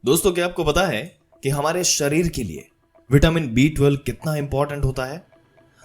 दोस्तों, क्या आपको पता है कि हमारे शरीर के लिए विटामिन B12 कितना इंपॉर्टेंट होता है?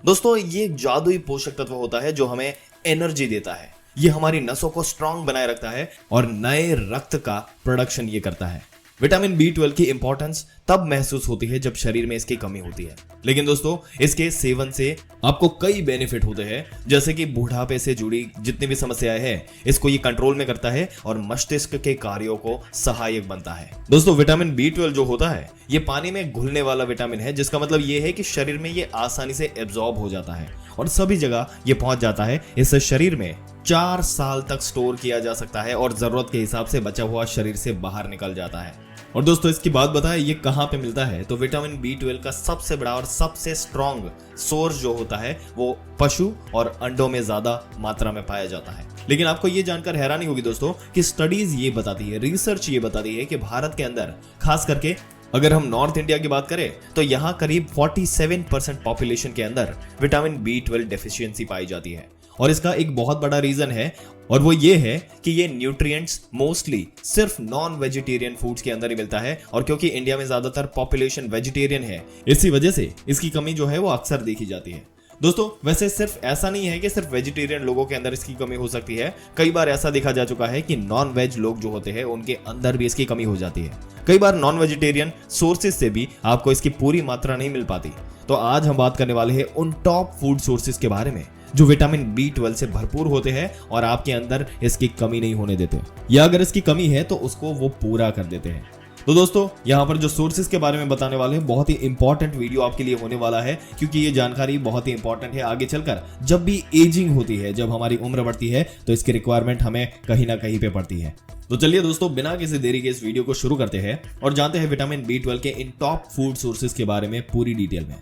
दोस्तों, ये एक जादुई पोषक तत्व होता है जो हमें एनर्जी देता है। ये हमारी नसों को स्ट्रांग बनाए रखता है और नए रक्त का प्रोडक्शन ये करता है। विटामिन B12 की इंपॉर्टेंस तब महसूस होती है जब शरीर में इसकी कमी होती है। लेकिन दोस्तों, इसके सेवन से आपको कई बेनिफिट होते हैं, जैसे कि बुढ़ापे से जुड़ी जितनी भी समस्याएं हैं इसको ये कंट्रोल में करता है और मस्तिष्क के कार्यों को सहायक बनता है। दोस्तों, विटामिन B12 जो होता है ये पानी में घुलने वाला विटामिन है, जिसका मतलब ये है कि शरीर में ये आसानी से एब्जॉर्ब हो जाता है और सभी जगह ये पहुंच जाता है। इससे शरीर में 4 साल तक स्टोर किया जा सकता है और जरूरत के हिसाब से बचा हुआ शरीर से बाहर निकल जाता है। और दोस्तों, इसकी बात बताएं ये कहां पे मिलता है, तो विटामिन B12 का सबसे बड़ा और सबसे स्ट्रॉन्ग सोर्स जो होता है वो पशु और अंडों में ज्यादा मात्रा में पाया जाता है। लेकिन आपको ये जानकर हैरानी होगी दोस्तों कि स्टडीज ये बताती है, रिसर्च ये बताती है कि भारत के अंदर खास करके अगर हम नॉर्थ इंडिया की बात करें तो यहाँ करीब 47% पॉपुलेशन के अंदर विटामिन B12 डेफिशिएंसी पाई जाती है। और इसका एक बहुत बड़ा रीजन है और वो ये है कि ये न्यूट्रिएंट्स मोस्टली सिर्फ नॉन वेजिटेरियन फूड्स के अंदर ही मिलता है। और क्योंकि इंडिया में ज्यादातर पॉपुलेशन वेजिटेरियन है, इसी वजह से इसकी कमी जो है वो अक्सर देखी जाती है। दोस्तों, वैसे सिर्फ ऐसा नहीं है कि सिर्फ वेजिटेरियन लोगों के अंदर इसकी कमी हो सकती है। कई बार ऐसा देखा जा चुका है कि नॉन वेज लोग जो होते हैं उनके अंदर भी इसकी कमी हो जाती है। कई बार नॉन वेजिटेरियन सोर्सेज से भी आपको इसकी पूरी मात्रा नहीं मिल पाती। तो आज हम बात करने वाले हैं उन टॉप फूड सोर्सेज के बारे में जो विटामिन B12 से भरपूर होते हैं और आपके अंदर इसकी कमी नहीं होने देते, या अगर इसकी कमी है तो उसको वो पूरा कर देते हैं। तो दोस्तों, यहाँ पर जो सोर्सेज के बारे में बताने वाले हैं बहुत ही इंपॉर्टेंट वीडियो आपके लिए होने वाला है, क्योंकि ये जानकारी बहुत ही इंपॉर्टेंट है। आगे चलकर जब भी एजिंग होती है, जब हमारी उम्र बढ़ती है, तो इसकी रिक्वायरमेंट हमें कहीं ना कहीं पे पड़ती है। तो चलिए दोस्तों, बिना किसी देरी के इस वीडियो को शुरू करते हैं और जानते हैं विटामिन B12 के इन टॉप फूड सोर्सेज के बारे में पूरी डिटेल में।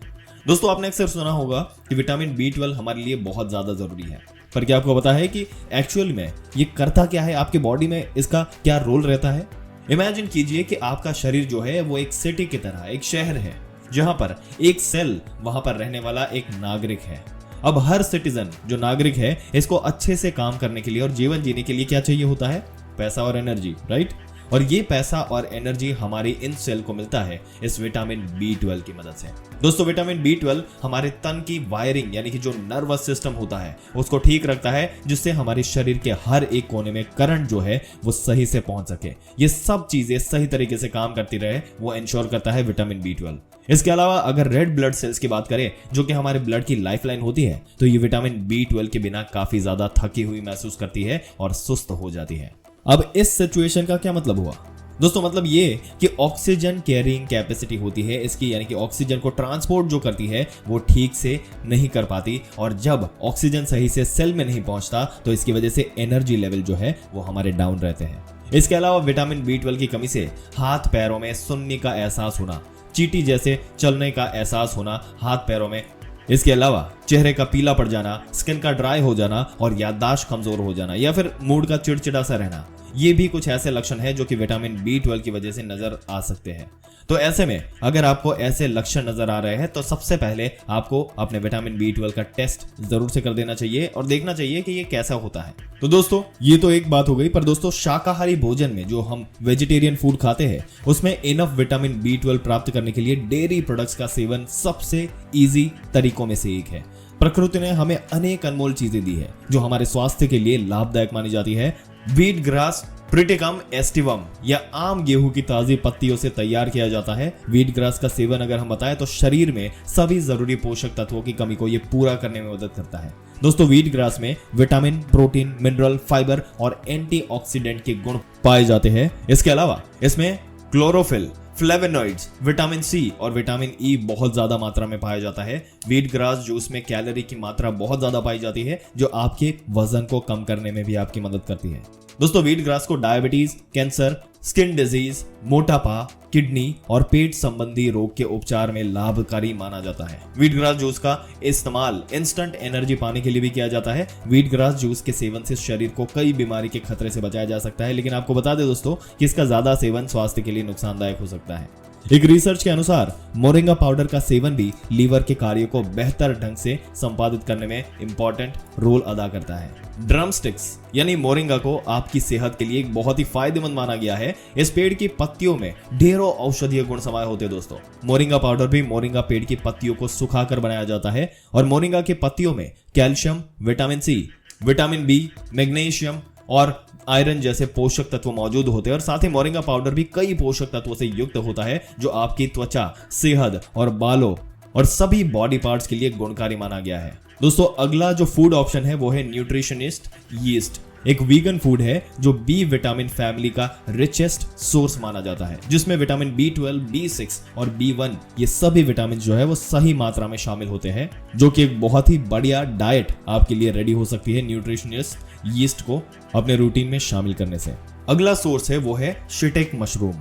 दोस्तों, आपने अक्सर सुना होगा कि विटामिन B12 हमारे लिए बहुत ज्यादा जरूरी है, पर क्या आपको पता है कि एक्चुअल में ये करता क्या है, आपके बॉडी में इसका क्या रोल रहता है? इमेजिन कीजिए कि आपका शरीर जो है वो एक सिटी की तरह एक शहर है, जहां पर एक सेल वहां पर रहने वाला एक नागरिक है। अब हर सिटीजन जो नागरिक है इसको अच्छे से काम करने के लिए और जीवन जीने के लिए क्या चाहिए होता है? पैसा और एनर्जी, राइट? और ये पैसा और एनर्जी हमारी इन सेल को मिलता है इस विटामिन B12 की मदद से। दोस्तों, विटामिन B12 हमारे तन की वायरिंग यानी कि जो नर्वस सिस्टम होता है उसको ठीक रखता है, जिससे हमारे शरीर के हर एक कोने में करंट जो है वो सही से पहुंच सके। ये सब चीजें सही तरीके से काम करती रहे वो इंश्योर करता है विटामिन B12। इसके अलावा अगर रेड ब्लड सेल्स की बात करें जो कि हमारे ब्लड की लाइफलाइन होती है, तो ये विटामिन B12 के बिना काफी ज्यादा थकी हुई महसूस करती है और सुस्त हो जाती है। अब इस सिचुएशन का क्या मतलब हुआ? दोस्तों, मतलब ये कि ऑक्सीजन कैरिंग कैपेसिटी होती है इसकी, यानी कि ऑक्सीजन को ट्रांसपोर्ट जो करती है वो ठीक से नहीं कर पाती, और जब ऑक्सीजन सही से सेल में नहीं पहुंचता तो इसकी वजह से एनर्जी लेवल जो है वो हमारे डाउन रहते हैं। इसके अलावा विटामिन B12 की कमी से हाथ पैरों में सुन्नी का एहसास होना, चींटी जैसे चलने का एहसास होना हाथ पैरों में, इसके अलावा चेहरे का पीला पड़ जाना, स्किन का ड्राई हो जाना और याददाश्त कमजोर हो जाना, या फिर मूड का चिड़चिड़ा सा रहना, ये भी कुछ ऐसे लक्षण हैं जो कि विटामिन B12 की वजह से नजर आ सकते हैं। तो ऐसे में अगर आपको ऐसे लक्षण नजर आ रहे हैं तो सबसे पहले आपको अपने विटामिन B12 का टेस्ट जरूर से कर देना चाहिए और देखना चाहिए कि ये कैसा होता है। तो दोस्तों, ये तो एक बात हो गई, पर दोस्तों शाकाहारी भोजन में जो हम वेजिटेरियन फूड खाते हैं उसमें इनफ विटामिन B12 प्राप्त करने के लिए डेयरी प्रोडक्ट्स का सेवन सबसे ईजी तरीकों में से एक है। प्रकृति ने हमें अनेक अनमोल चीजें दी है जो हमारे स्वास्थ्य के लिए लाभदायक मानी जाती है। व्हीट ग्रास प्रिटिकम एस्टिवम या आम गेहूं की ताजी पत्तियों से तैयार किया जाता है। व्हीट ग्रास का सेवन अगर हम बताएं तो शरीर में सभी जरूरी पोषक तत्वों की कमी को ये पूरा करने में मदद करता है। दोस्तों, व्हीट ग्रास में विटामिन, प्रोटीन, मिनरल, फाइबर और एंटीऑक्सीडेंट के गुण पाए जाते हैं। इसके अलावा इसमें क्लोरोफिल, फ्लेवोनॉइड्स, विटामिन C और विटामिन E बहुत ज्यादा मात्रा में पाया जाता है। व्हीट ग्रास जूस में कैलोरी की मात्रा बहुत ज्यादा पाई जाती है जो आपके वजन को कम करने में भी आपकी मदद करती है। दोस्तों, व्हीट ग्रास को डायबिटीज, कैंसर, स्किन डिजीज, मोटापा, किडनी और पेट संबंधी रोग के उपचार में लाभकारी माना जाता है। व्हीट ग्रास जूस का इस्तेमाल इंस्टेंट एनर्जी पाने के लिए भी किया जाता है। व्हीट ग्रास जूस के सेवन से शरीर को कई बीमारी के खतरे से बचाया जा सकता है, लेकिन आपको बता दें दोस्तों कि इसका ज्यादा सेवन स्वास्थ्य के लिए नुकसानदायक हो सकता है। एक रिसर्च के अनुसार मोरिंगा पाउडर का सेवन भी लीवर के कार्य को बेहतर ढंग से संपादित करने में इंपॉर्टेंट रोल अदा करता है। ड्रम स्टिक्स यानी मोरिंगा को आपकी सेहत के लिए एक बहुत ही फायदेमंद माना गया है। इस पेड़ की पत्तियों में ढेरों औषधीय गुण समाये होते हैं दोस्तों। मोरिंगा पाउडर भी मोरिंगा पेड़ की पत्तियों को सुखाकर बनाया जाता है और मोरिंगा की पत्तियों में calcium, vitamin C, vitamin B, magnesium और आयरन जैसे पोषक तत्व मौजूद होते हैं और साथ ही मोरिंगा पाउडर भी कई पोषक तत्वों से युक्त होता है जो आपकी त्वचा, सेहत और बालों और सभी बॉडी पार्ट्स के लिए गुणकारी माना गया है। दोस्तों अगला जो फूड ऑप्शन है वो है न्यूट्रिशनिस्ट यीस्ट। एक वीगन फूड है जो बी विटामिन फैमिली का रिचेस्ट सोर्स माना जाता है, जिसमें विटामिन B12, B6 और B1 ये सभी विटामिन जो है वो सही मात्रा में शामिल होते हैं, जो कि एक बहुत ही बढ़िया डाइट आपके लिए रेडी हो सकती है न्यूट्रिशनिस्ट यीस्ट को अपने रूटीन में शामिल करने से। अगला सोर्स है वो है शिटेक मशरूम।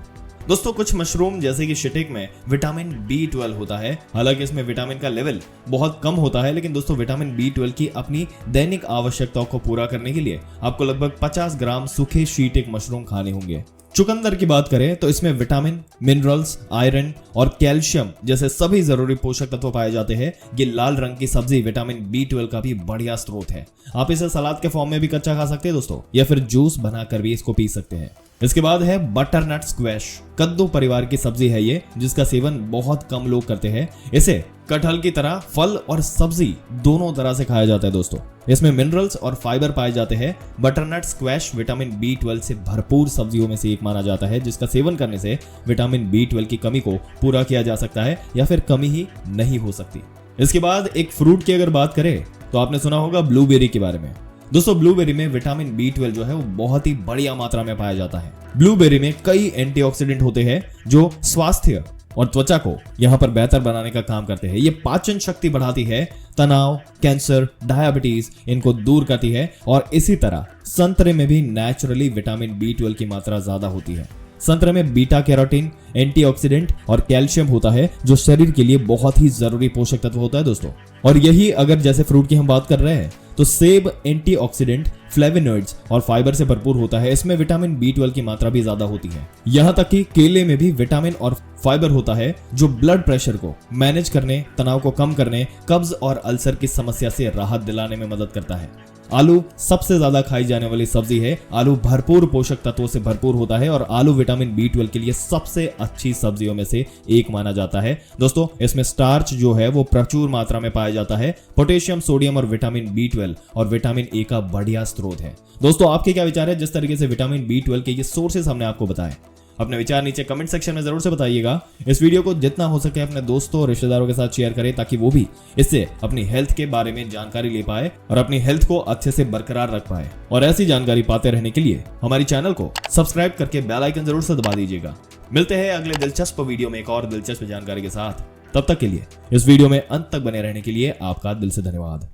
दोस्तों कुछ मशरूम जैसे कि शिटेक में विटामिन B12 होता है। हालांकि इसमें विटामिन का लेवल बहुत कम होता है, लेकिन दोस्तों विटामिन B12 की अपनी दैनिक आवश्यकताओं को पूरा करने के लिए आपको लगभग 50 ग्राम सूखे शिटेक मशरूम खाने होंगे। चुकंदर की बात करें तो इसमें विटामिन, मिनरल्स, आयरन और कैल्शियम जैसे सभी जरूरी पोषक तत्व पाए जाते हैं। ये लाल रंग की सब्जी विटामिन B12 का भी बढ़िया स्रोत है। आप इसे सलाद के फॉर्म में भी कच्चा खा सकते हैं दोस्तों, या फिर जूस बनाकर भी इसको पी सकते हैं। इसके बाद है बटरनट स्क्वैश। कद्दू परिवार की सब्जी है ये, जिसका सेवन बहुत कम लोग करते हैं। इसे कटहल की तरह फल और सब्जी दोनों तरह से खाया जाता है दोस्तों। इसमें मिनरल्स और फाइबर पाए जाते हैं। बटरनट स्क्वैश विटामिन B12 से भरपूर सब्जियों में से एक माना जाता है, जिसका सेवन करने से विटामिन B12 की कमी को पूरा किया जा सकता है या फिर कमी ही नहीं हो सकती। इसके बाद एक फ्रूट की अगर बात करें तो आपने सुना होगा ब्लूबेरी के बारे में। दोस्तों ब्लूबेरी में विटामिन B12 जो है वो बहुत ही बढ़िया मात्रा में पाया जाता है। ब्लूबेरी में कई एंटीऑक्सीडेंट होते हैं जो स्वास्थ्य और त्वचा को यहाँ पर बेहतर बनाने का काम करते हैं। ये पाचन शक्ति बढ़ाती है, तनाव, कैंसर, डायबिटीज इनको दूर करती है और इसी तरह संतरे में भी नेचुरली विटामिन B12 की मात्रा ज्यादा होती है। संतरे में बीटा कैरोटीन, एंटीऑक्सीडेंट और कैल्शियम होता है जो शरीर के लिए बहुत ही जरूरी पोषक तत्व होता है दोस्तों। और यही अगर जैसे फ्रूट की हम बात कर रहे हैं तो सेब एंटीऑक्सीडेंट, फ्लेवोनॉइड्स और फाइबर से भरपूर होता है। इसमें विटामिन B12 की मात्रा भी ज्यादा होती है। यहाँ तक कि केले में भी विटामिन और फाइबर होता है जो ब्लड प्रेशर को मैनेज करने, तनाव को कम करने, कब्ज और अल्सर की समस्या से राहत दिलाने में मदद करता है। आलू सबसे ज्यादा खाई जाने वाली सब्जी है। आलू भरपूर पोषक तत्वों से भरपूर होता है और आलू विटामिन B12 के लिए सबसे अच्छी सब्जियों में से एक माना जाता है। दोस्तों इसमें स्टार्च जो है वो प्रचुर मात्रा में पाया जाता है। पोटेशियम, सोडियम और विटामिन B12 और विटामिन ए का बढ़िया स्रोत है। दोस्तों आपके क्या विचार है जिस तरीके से विटामिन B12 के ये सोर्सेस हमने आपको बताए? अपने विचार नीचे कमेंट सेक्शन में जरूर से बताइएगा। इस वीडियो को जितना हो सके अपने दोस्तों और रिश्तेदारों के साथ शेयर करें ताकि वो भी इससे अपनी हेल्थ के बारे में जानकारी ले पाए और अपनी हेल्थ को अच्छे से बरकरार रख पाए। और ऐसी जानकारी पाते रहने के लिए हमारी चैनल को सब्सक्राइब करके बेल आइकन जरूर से दबा दीजिएगा। मिलते हैं अगले दिलचस्प वीडियो में एक और दिलचस्प जानकारी के साथ। तब तक के लिए इस वीडियो में अंत तक बने रहने के लिए आपका दिल से धन्यवाद।